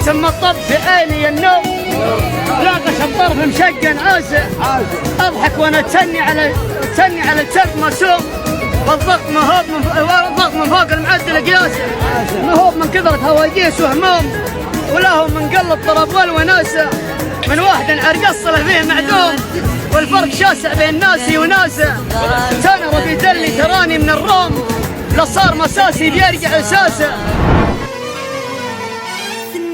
ثم الطب في عيني النوم، لاقش الطرف مشقن عاسى، اضحك وانا تسني على الشرط مرسوم، والضغط من فوق المعدل قياسه، ما هو من كثرة هواجيس وهموم، ولا هو من قلة طرب والوناسه، من واحد عرقص له فيه معدوم، والفرق شاسع بين ناسي وناسه، سنة بيدلي تراني من الروم، لا صار مساسي بيرجع اساسه.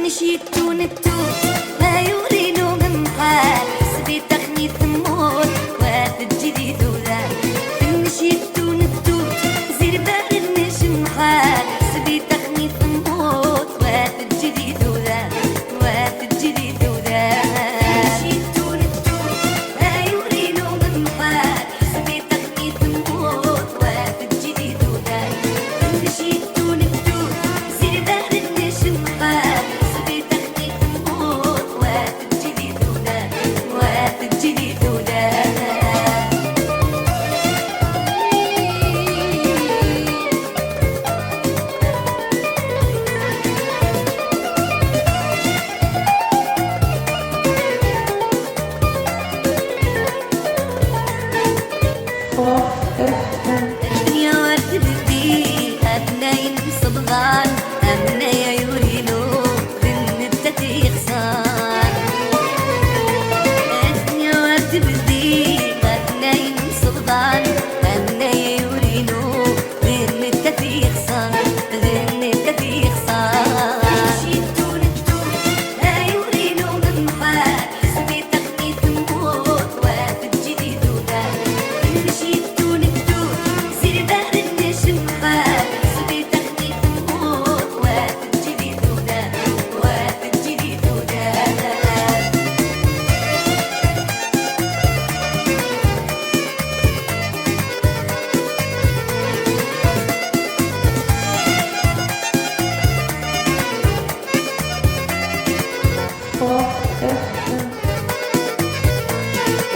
نشيت ونتوت ما يورينو من حال، حسبي تخني ثموت واد الجديد وذا. نشيت ونتوت زير بال النجم حال، حسبي تخني ثموت واد الجديد وذا، واد الجديد وذا. نشيت ونتوت ما يورينو من حال، حسبي تخني ثموت واد الجديد وذا. نشيت ونتوت زير بال النجم حال، الدنيا ورد بدي أبنين صبغان، أمنا يا يوريلو ذن التتي خسان. الدنيا ورد بدي أبنين صبغان، أمنا يا يوريلو ذن التتي خسان، ذن التتي خسان. نشيت ونتوت لا يوريلو من حال، حسبي تخني ثموت واد الجديد وذا. نشيت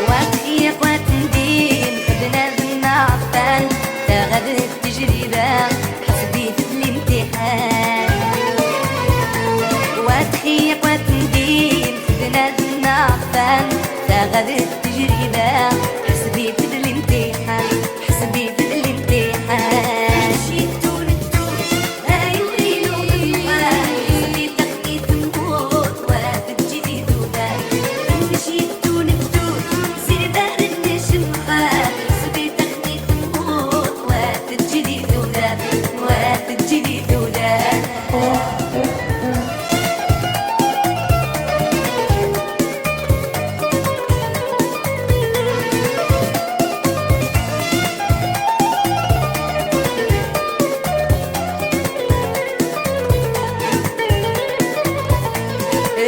واتخيق وتندين خدنا بالنعفان، تاخذ التجربة حسبي في الامتحان. واتخيق وتندين خدنا بالنعفان، تاخذ التجربة حسبي في الامتحان، حسبي في الامتحان. نشيت ونتوت لا يوريلو من حال، حسبي تخني ثموت واد الجديد وذا. نشيت ونتوت زير بال النجم حال، حسبي تخني ثموت واد الجديد وذا، واد الجديد وذا.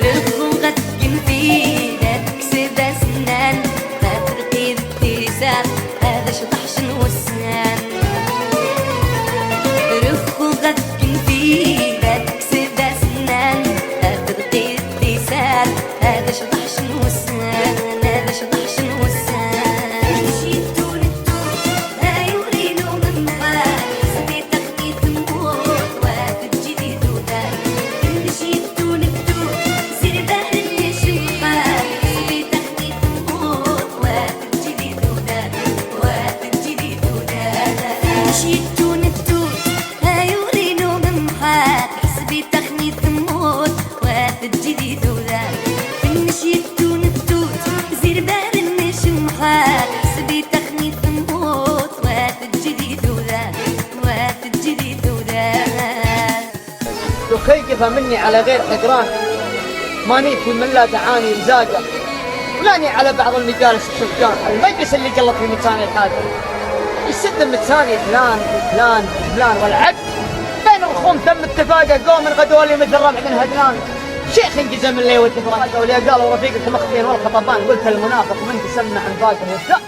رفق وغتقن فيه لا تكسب اسنان، ما ترقي ابتسام هذا شطح شنو السنان. رفق وغتقن فيه لا تكسب اسنان، ما ترقي ابتسام هذا شطح شنو السنان، هذا شطح شنو السنان. نشيت ونتوت لا يوريلو من حال، حسبي تخني ثموت واد الجديد وذا. نشيت ونتوت زير بال النجم حال، حسبي تخني ثموت واد الجديد وذا، واد الجديد وذا. نشيت ونتوت لا يوريلو من حال، حسبي تخني ثموت واد الجديد وذا. نشيت ونتوت زير بال النجم حال، حسبي تخني ثموت واد الجديد وذا، واد الجديد وذا. تخيفة مني على غير حقران، ماني في من لا دعاني مزاجة، ولاني على بعض المجالس السكان، المجلس اللي قلط في متساني الحاجة، يسد متساني فلان فلان فلان، والعد بين الخوم تم اتفاقه، قوم غدولي مثل ربع من هدلان، شيخ انجزم اللي ودي فراقه، ولي قالوا رفيقك مخفين والخطبان، قلت المنافق من تسمع عن باقي الوفاء.